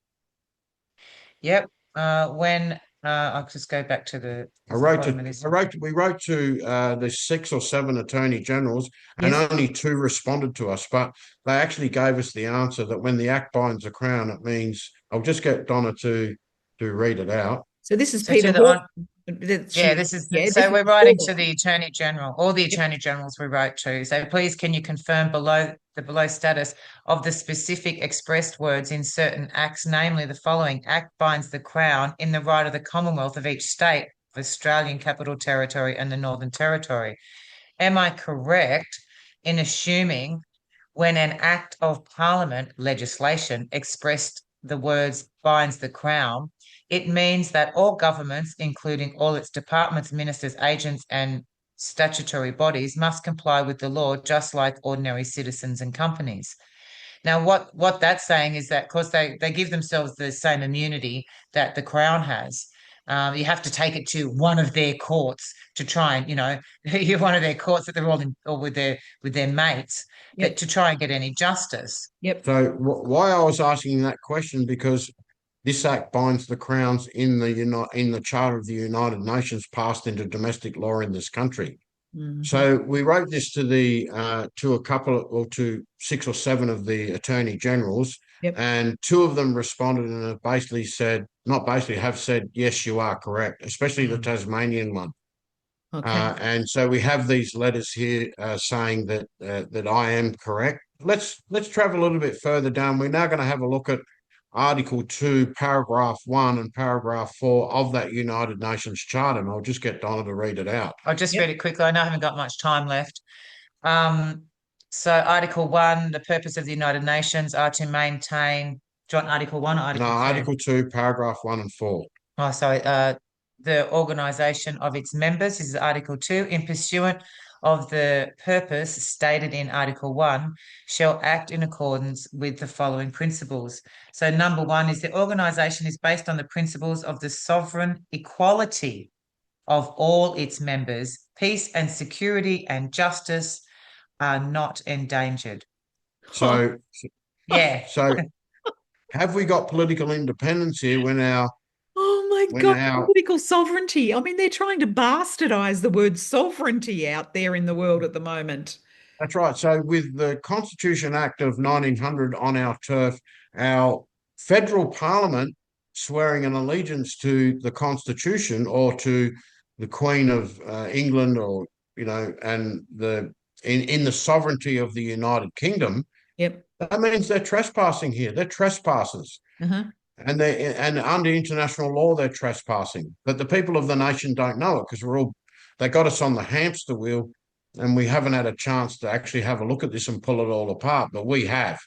Yep. When I'll just go back to the We wrote to the 6 or 7 attorney generals, and Yes. only 2 responded to us. But they actually gave us the answer that when the act binds the crown, it means. I'll just get Donna to read it out. So this is So Peter to the This we're is writing Paul. to the Attorney General, all the Attorney Generals we wrote to. So please, can you confirm below status of the specific expressed words in certain acts, namely the following: Act binds the Crown in the right of the Commonwealth of each state, of Australian Capital Territory and the Northern Territory. Am I correct in assuming when an Act of Parliament legislation expressed the words binds the Crown, it means that all governments, including all its departments, ministers, agents, and statutory bodies, must comply with the law just like ordinary citizens and companies? Now, what that's saying is that, of course, they give themselves the same immunity that the Crown has. You have to take it to one of their courts to try and, you're one of their courts that they're all in, or with their mates, but to try and get any justice. Yep. So why I was asking that question, because this act binds the crowns in the Charter of the United Nations passed into domestic law in this country. Mm-hmm. So we wrote this to a couple or to 6 or 7 of the attorney generals, and 2 of them responded and have basically said, have said, yes, you are correct, especially the Tasmanian one. Okay. And so we have these letters here saying that I am correct. Let's travel a little bit further down. We're now going to have a look at Article 2, Paragraph 1 and Paragraph 4 of that United Nations Charter, and I'll just get Donna to read it out. I'll just read it quickly. I know I haven't got much time left. So Article 1, the purpose of the United Nations are to maintain. Do you want Article 1 or Article 2? No, Article 2, Paragraph 1 and 4. Oh, sorry. The organisation of its members is Article 2. In pursuant of the purpose stated in Article 1, shall act in accordance with the following principles. So number 1 is the organisation is based on the principles of the sovereign equality of all its members. Peace and security and justice are not endangered. So, yeah. So have we got political independence here when our Oh my God, political sovereignty. I mean, they're trying to bastardize the word sovereignty out there in the world at the moment. That's right. So with the Constitution Act of 1900 on our turf, our federal parliament swearing an allegiance to the Constitution or to the Queen of England, or and in the sovereignty of the United Kingdom. Yep. That means they're trespassing here. They're trespassers. Uh-huh. And under international law, they're trespassing. But the people of the nation don't know it, because they got us on the hamster wheel, and we haven't had a chance to actually have a look at this and pull it all apart. But we have.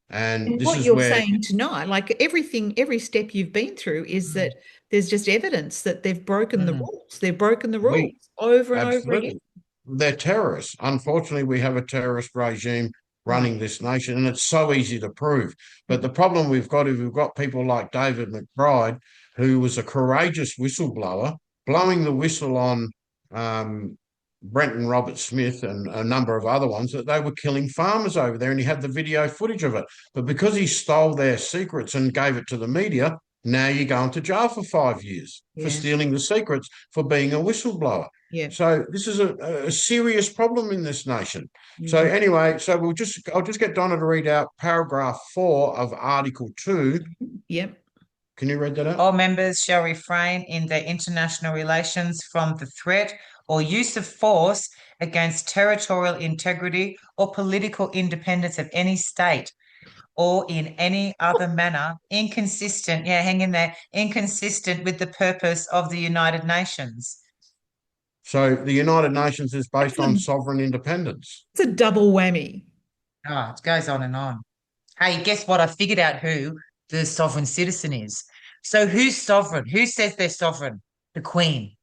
And this what is you're where saying tonight, like every step you've been through, is that there's just evidence that they've broken the rules. They've broken the rules over and over again. They're terrorists. Unfortunately, we have a terrorist regime running this nation, and it's so easy to prove. But the problem we've got is we've got people like David McBride, who was a courageous whistleblower, blowing the whistle on Brenton Robert Smith and a number of other ones, that they were killing farmers over there, and he had the video footage of it. But because he stole their secrets and gave it to the media, now you're going to jail for 5 years for stealing the secrets, for being a whistleblower. Yeah. So this is a serious problem in this nation. So anyway, I'll just get Donna to read out Paragraph 4 of Article 2. Yep. Can you read that out? All members shall refrain in their international relations from the threat or use of force against territorial integrity or political independence of any state, or in any other manner inconsistent with the purpose of the United Nations. So the United Nations is based on sovereign independence. It's a double whammy. Oh, it goes on and on. Hey, guess what? I figured out who the sovereign citizen is. So who's sovereign? Who says they're sovereign? The Queen.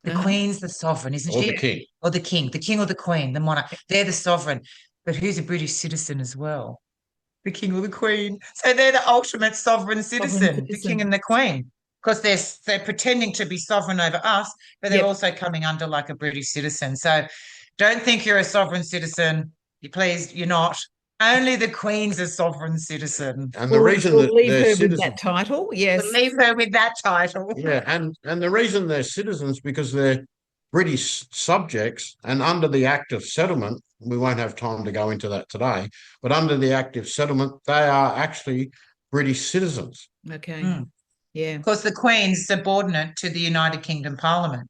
The Queen's the sovereign, isn't she? Or the King. Or the King. The King or the Queen, the monarch. They're the sovereign. But who's a British citizen as well? The King or the Queen. So they're the ultimate sovereign citizen, the King and the Queen. Because they're pretending to be sovereign over us, but they're also coming under like a British citizen. So don't think you're a sovereign citizen. Please, you're not. Only the Queen's a sovereign citizen. And the reason We'll that leave they're her with citizens, that title. Yes. We'll leave her with that title. yeah, and the reason they're citizens because they're British subjects, and under the Act of Settlement, we won't have time to go into that today, but under the Act of Settlement, they are actually British citizens. Okay. Mm. Yeah. Of course, the Queen's subordinate to the United Kingdom Parliament.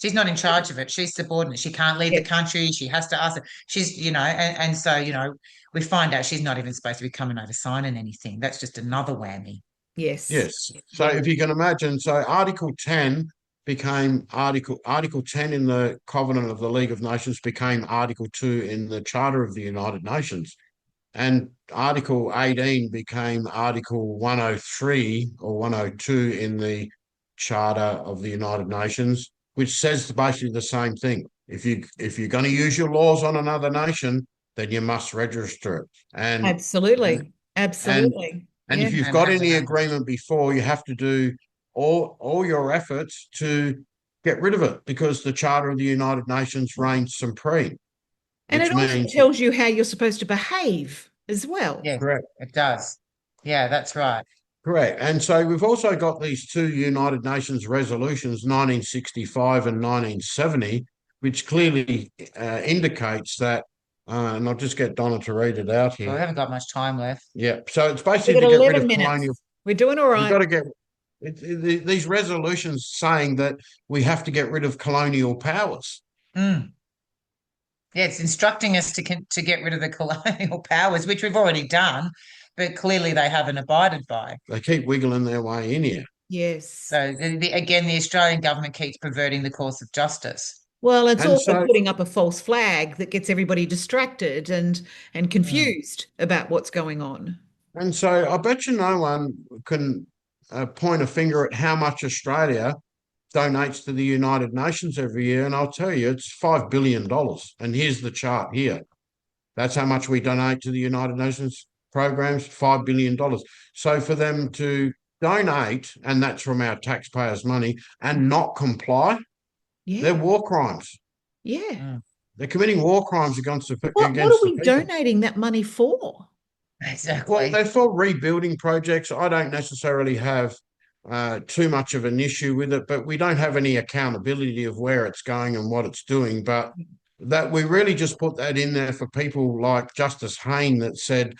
She's not in charge of it. She's subordinate. She can't leave the country. She has to ask it. She's, and so, we find out she's not even supposed to be coming over signing anything. That's just another whammy. Yes. Yes. So if you can imagine, so Article 10 became Article 10 in the Covenant of the League of Nations became Article 2 in the Charter of the United Nations. And Article 18 became Article 103 or 102 in the Charter of the United Nations, which says basically the same thing. If you're going to use your laws on another nation, then you must register it. And absolutely. And Yeah. if you've got any agreement before, you have to do all your efforts to get rid of it because the Charter of the United Nations reigns supreme. And it also tells you how you're supposed to behave as well. Yeah, correct. It does. Yeah, that's right. Correct. And so we've also got these two United Nations resolutions, 1965 and 1970, which clearly indicates that, and I'll just get Donna to read it out here. Well, we haven't got much time left. Yeah. So it's basically to get rid of colonial. We're doing all right. We've got to get these resolutions saying that we have to get rid of colonial powers. Mm. Yeah, it's instructing us to get rid of the colonial powers, which we've already done, but clearly they haven't abided by. They keep wiggling their way in here. Yes. So again, the Australian government keeps perverting the course of justice. Well, it's also putting up a false flag that gets everybody distracted and confused about what's going on. And so I bet you no one can point a finger at how much Australia donates to the United Nations every year. And I'll tell you, it's $5 billion. And here's the chart here. That's how much we donate to the United Nations programs, $5 billion. So for them to donate, and that's from our taxpayers' money, and not comply, they're war crimes. Yeah. They're committing war crimes against the what are we donating that money for? Exactly. Well, they're for rebuilding projects. I don't necessarily have too much of an issue with it, but we don't have any accountability of where it's going and what it's doing. But that we really just put that in there for people like Justice Hayne that said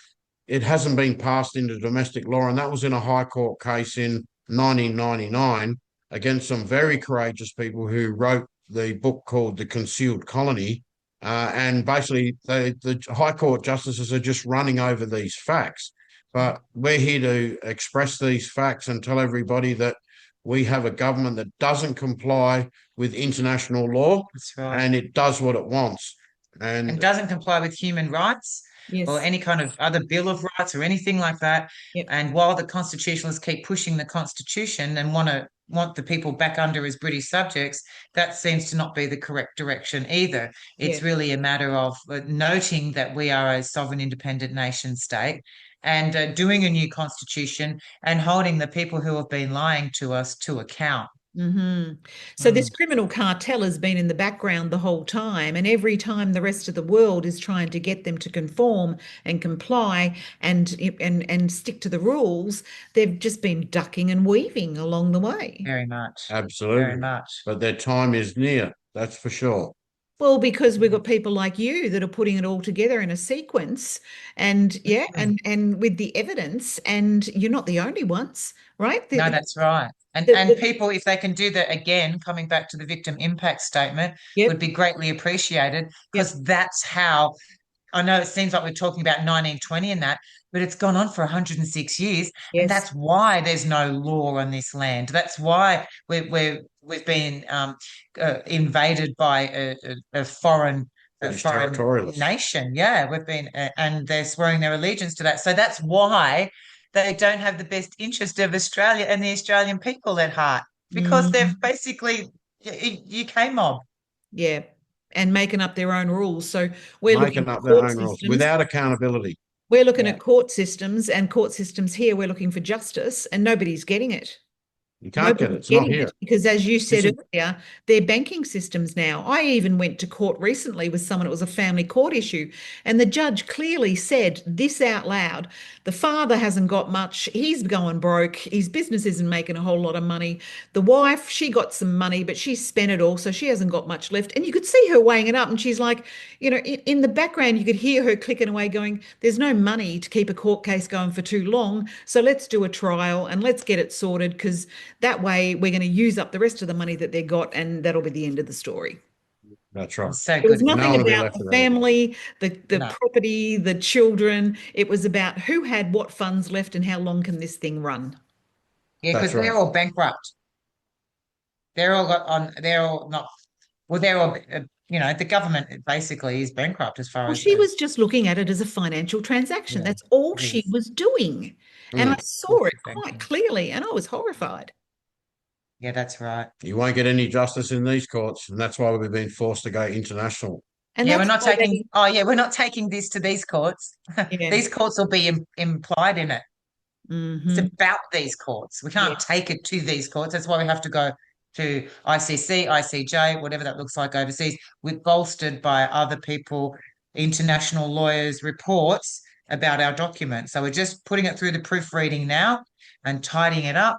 it hasn't been passed into domestic law. And that was in a High Court case in 1999 against some very courageous people who wrote the book called The Concealed Colony. And basically, the High Court justices are just running over these facts. But we're here to express these facts and tell everybody that we have a government that doesn't comply with international law. That's right. And it does what it wants. And doesn't comply with human rights. Yes. Or any kind of other Bill of Rights or anything like that. Yep. And while the constitutionalists keep pushing the Constitution and want the people back under as British subjects, that seems to not be the correct direction either. It's really a matter of noting that we are a sovereign independent nation state and doing a new constitution and holding the people who have been lying to us to account. Mm-hmm. So this criminal cartel has been in the background the whole time, and every time the rest of the world is trying to get them to conform and comply and stick to the rules, they've just been ducking and weaving along the way. Very much. Absolutely. Very much. But their time is near, that's for sure. Well, because we've got people like you that are putting it all together in a sequence and and with the evidence, and you're not the only ones, right? No, that's right. And people, if they can do that again, coming back to the victim impact statement, would be greatly appreciated, because that's how, I know it seems like we're talking about 1920 and that, but it's gone on for 106 years. Yes. And that's why there's no law on this land. That's why we've been invaded by a foreign nation. Yeah, we've been, and they're swearing their allegiance to that. So that's why they don't have the best interest of Australia and the Australian people at heart, because they're basically UK mob. Yeah. And making up their own rules. So we're making up their own rules without accountability. We're looking at court systems, and court systems here, we're looking for justice, and nobody's getting it. You can't get it. Nobody's It's not getting here. it because, as you This said is earlier, their banking systems now. I even went to court recently with someone, it was a family court issue, and the judge clearly said this out loud. The father hasn't got much. He's going broke. His business isn't making a whole lot of money. The wife, she got some money, but she spent it all, so she hasn't got much left. And you could see her weighing it up, and she's like, in the background, you could hear her clicking away, going, "There's no money to keep a court case going for too long, so let's do a trial and let's get it sorted because that way we're going to use up the rest of the money that they got, and that'll be the end of the story." that's right. It's so It was good. No nothing one will be about left the without anything. family, the No. property, the children. It was about who had what funds left and how long can this thing run. Yeah, That's because right. they're all bankrupt. They're all not, well, they're all, the government basically is bankrupt as far Well, as, she was just looking at it as a financial transaction. yeah, That's all it she is. was doing. And I Mm. saw Corporate it quite banking. clearly and I was horrified. Yeah, that's right. You won't get any justice in these courts, and that's why we've been forced to go international. And Yeah, that's why they, we're not taking this to these courts. yeah. These courts will be implied in it. It's Hmm. about these courts. We Yeah. can't take it to these courts. That's why we have to go to ICC, ICJ, whatever that looks like overseas. We're bolstered by other people, international lawyers' reports about our documents. So we're just putting it through the proofreading now and tidying it up.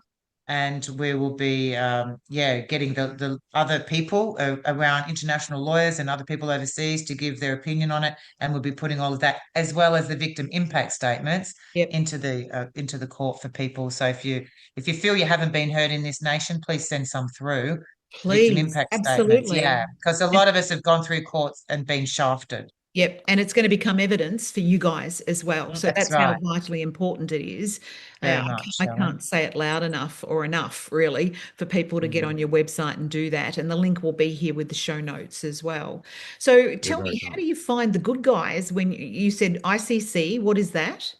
And we will be, getting the other people around, international lawyers and other people overseas, to give their opinion on it. And we'll be putting all of that, as well as the victim impact statements, Yep. into the court for people. So if you feel you haven't been heard in this nation, please send some through. Victim Please. impact statements, Absolutely. yeah, because a And lot of us have gone through courts and been shafted. yep, and it's going to become evidence for you guys as well. So That's that's how right, vitally important it is. very I much, I Helen. can't say it loud enough or enough, really, for people to get Mm. on your website and do that. And the link will be here with the show notes as well. So You're tell very me, how kind. do you find the good guys when you said ICC? What is that?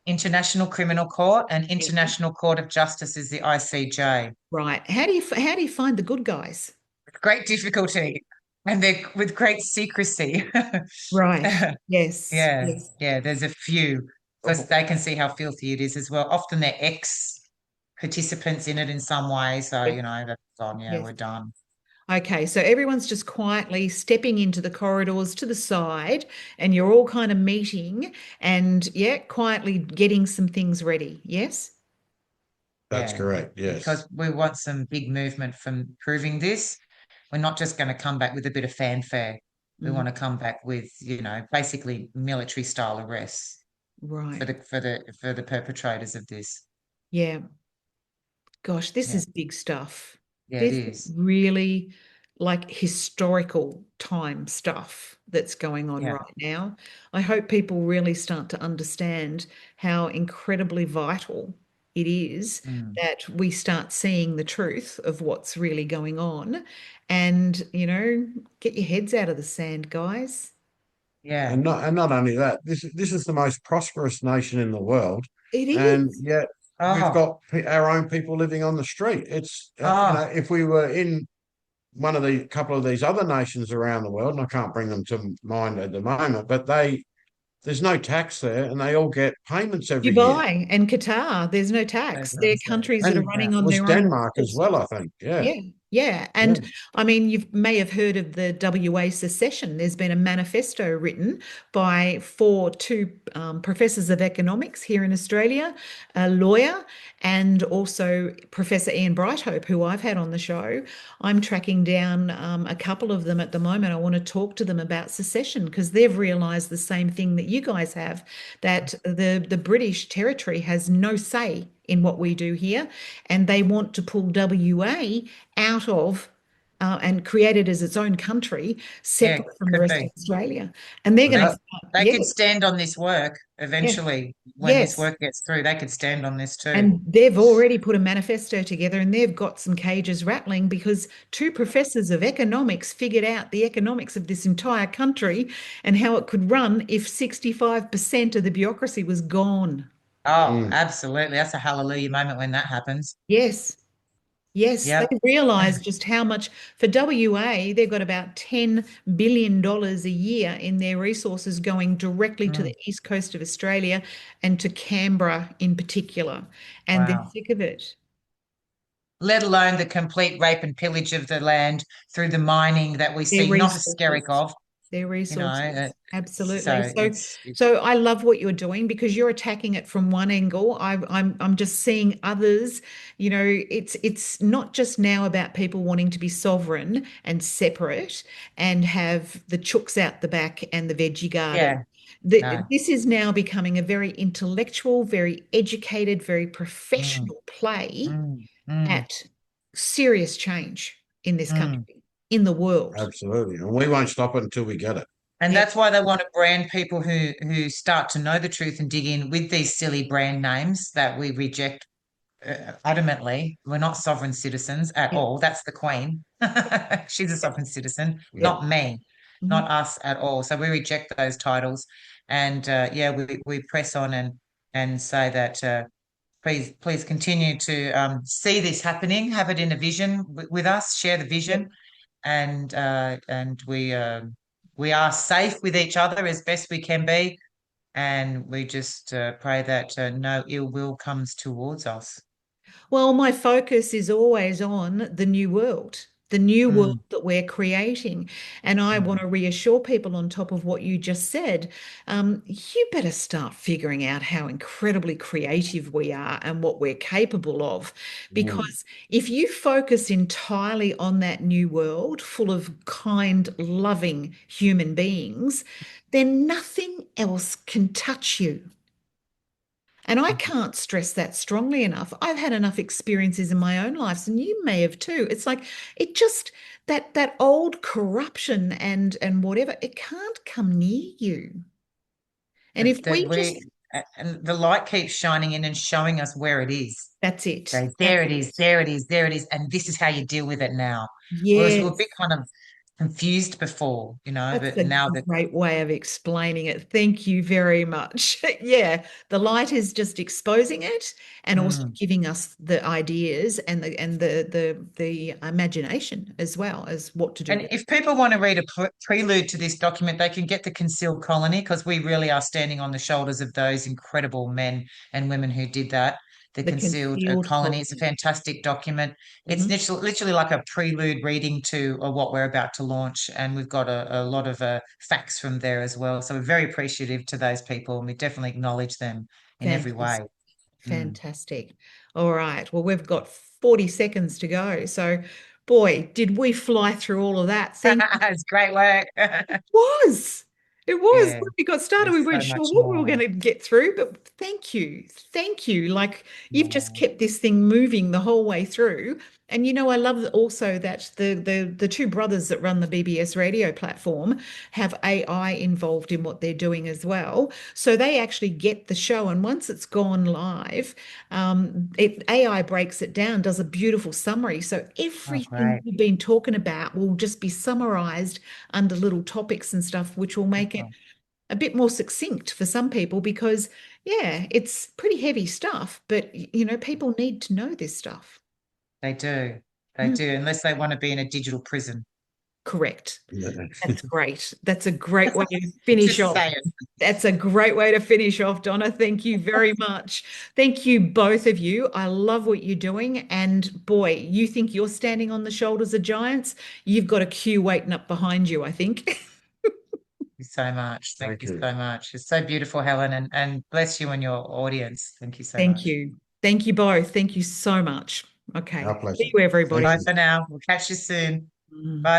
International Criminal Court and Yeah. International Court of Justice is the ICJ. Right. How do you find the good guys? With great difficulty, and they're with great secrecy. Right. Yes. Yeah, Yes. yeah, there's a few, because they can see how filthy it is as well. Often they're ex participants in it in some way. So, Yes. that's gone. Yeah, Yes. we're done. Okay, so everyone's just quietly stepping into the corridors to the side, and you're all kind of meeting and, yeah, quietly getting some things ready. Yes? That's Yeah, correct. Yes. because we want some big movement from proving this. We're not just going to come back with a bit of fanfare. We Mm, want to come back with, basically military style arrests for right. the perpetrators of this. Yeah. Gosh, this Yeah, is big stuff. yeah, it This is is. really like historical time stuff that's going on Yeah. right now. I hope people really start to understand how incredibly vital it is Mm. that we start seeing the truth of what's really going on and, get your heads out of the sand, guys. Yeah. And not only that, this is the most prosperous nation in the world, It and is. yet we've Oh, got our own people living on the street. It's oh, if we were in one of the couple of these other nations around the world, and I can't bring them to mind at the moment, but there's no tax there, and they all get payments every year. Dubai and Qatar, there's no those tax. They're ones there. countries that are And Yeah. running on was their own Denmark as waters. well, I think. Yeah, Yeah, yeah. yeah. And I mean, you may have heard of the WA secession. There's been a manifesto written by two professors of economics here in Australia, a lawyer, and also Professor Ian Brighthope, who I've had on the show. I'm tracking down a couple of them at the moment. I want to talk to them about secession because they've realised the same thing that you guys have, that the British territory has no say in what we do here, and they want to pull WA out of and create it as its own country, Yeah, separate from the could rest of be. Australia. And they're But going to They that start, they yeah, could stand on this work yeah, eventually. When this yes. work gets through, they could stand on this too. And they've already put a manifesto together and they've got some cages rattling because two professors of economics figured out the economics of this entire country and how it could run if 65% of the bureaucracy was gone. Oh, mm, absolutely. That's a hallelujah moment when that happens. Yes. Yes, they Yep. realise just how much for WA, they've got about $10 billion a year in their resources going directly to Mm, the east coast of Australia and to Canberra in particular. And they're wow. sick of it. let alone the complete rape and pillage of the land through the mining that we Their see, not hysteric resources. of, Their you know. resources. Absolutely. So So, so I love what you're doing because you're attacking it from one angle. I'm just seeing others. You know, it's not just now about people wanting to be sovereign and separate and have the chooks out the back and the veggie yeah, garden. no. This is now becoming a very intellectual, very educated, very Mm, professional play mm, mm, at serious change in this mm. country, in the world. Absolutely. And we won't stop it until we get it. And Yeah, that's why they want to brand people who start to know the truth and dig in with these silly brand names that we reject adamantly. We're not sovereign citizens at yeah, all. That's the Queen. She's a sovereign citizen, Yeah. not me, mhm. not us at all. So we reject those titles, and yeah, we press on and say that please continue to see this happening, have it in a vision with us, share the Yep. vision, and we are safe with each other as best we can be, and we just pray that no ill will comes towards us. Well, my focus is always on the new world Mm, that we're creating. And I want mm, to reassure people on top of what you just said. You better start figuring out how incredibly creative we are and what we're capable of. Mm. Because if you focus entirely on that new world full of kind, loving human beings, then nothing else can touch you. And I can't stress that strongly enough. I've had enough experiences in my own lives, and you may have too. It's like it just that old corruption and whatever, it can't come near you. And if that we just, we and the light keeps shining in and showing us where it is. that's it. So there That's it is, it. there it is, there it is, and this is how you deal with it now. Whereas we're a bit Yes. kind of confused before, That's but a now that great way of explaining it. Thank you very much. Yeah, the light is just exposing it and also mm, giving us the ideas and the imagination as well as what to do and with it. if people want to read a prelude to this document, they can get the Concealed Colony because we really are standing on the shoulders of those incredible men and women who did that. The The Concealed concealed Colony is a colony. fantastic document. It's Mhm. literally like a prelude reading to what we're about to launch, and we've got a lot of facts from there as well. So we're very appreciative to those people, and we definitely acknowledge them in every way. Fantastic. Mm. Fantastic. All right. Well, we've got 40 seconds to go. So, boy, did we fly through all of that. Thank It's great work. was. It was. Yeah, When we got started, we there's weren't so sure much what we were going more. to get through, but thank you. Thank you. Like you've just Yeah. kept this thing moving the whole way through. And you know, I love also that the two brothers that run the BBS radio platform have AI involved in what they're doing as well. So they actually get the show. And once it's gone live, AI breaks it down, does a beautiful summary. So Oh, everything great. we've been talking about will just be summarized under little topics and stuff, which will make it a bit more succinct for some people because, yeah, it's pretty heavy stuff, but you know, people need to know this stuff. They do. They Mm, do, unless they want to be in a digital prison. correct. Yeah. That's great. That's a great way to finish Just off. saying. That's a great way to finish off, Donna. Thank you very much. Thank you, both of you. I love what you're doing. And boy, you think you're standing on the shoulders of giants? You've got a queue waiting up behind you, I think. Thank you so much. Thank Thank you you. so much. It's so beautiful, Helen, and bless you and your audience. Thank you so Thank much. you. Thank you both. Thank you so much. Okay. Our pleasure. See you, Thank everybody. Bye you. for now. We'll catch you soon. Mm. Bye.